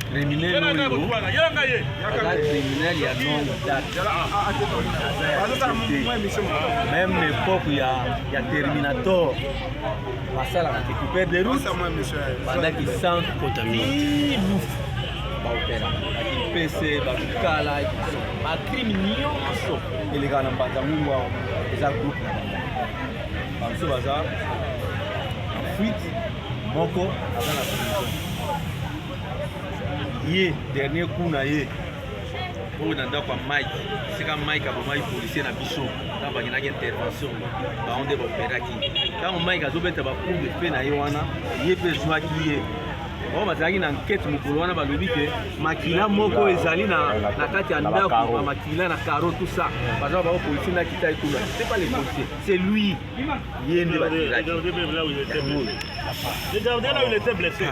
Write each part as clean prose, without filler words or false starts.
Criminel il y a non date. Même l'époque il y a Terminator. Ça là qui coupait des routes. Pendant qu'ils sentent contaminés. PC, Bakala, ma criminel, et les gars n'ont pas d'amour, les groupes. Par ce bazar, en fuite, Moko, avant la prison. Hier, dernier coup, na ye. Pour dans quoi Mike, c'est quand Mike a vraiment policier na bichon, quand il y a une intervention, on devait opérer qui. Quand Mike a zobé tabac pour de fait na yoana, il peut jouer qui est. Oh, mazali na enquête mukolo wana balobi ke makila moko ezali na kati ya ndako makila na caro tout ça baza ba policier na kita ikuna c'est pas les policiers c'est lui yende ba regardez là où il était blessé regardez là où il était blessé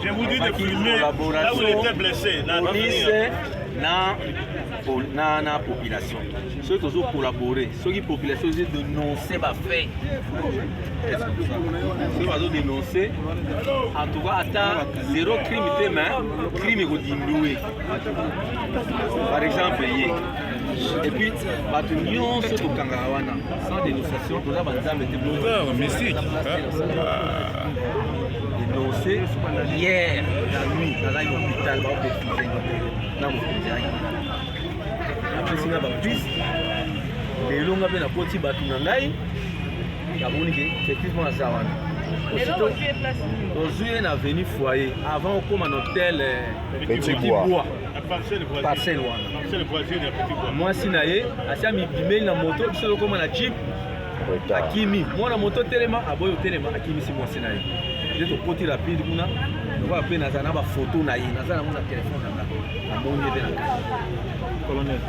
je vous dis de filmer là où il était blessé na population ceux qui ont collaboré ceux qui population ont dénoncé ma fait ceux qui ont dénoncé en tout cas attend zéro crime crime est diminué par exemple et puis batunion ce que Kangarawana sans dénonciation tout ça banza mettre mystique dénoncé hier la nuit dans l'hôpital après si on a plus les longs appels à Poti Batunangai il y a effectivement à Zawana aujourd'hui on a venu foyer avant on comme un hôtel Petit Bois parcelle moi si naé asia mi bimeli na moto biso comme na jeep akimi moi na moto telema aboyo telema akimi si moi si naé je te poti rapide kuna on va appeler na ba photo na ye na za na téléphone na moni de na colonel.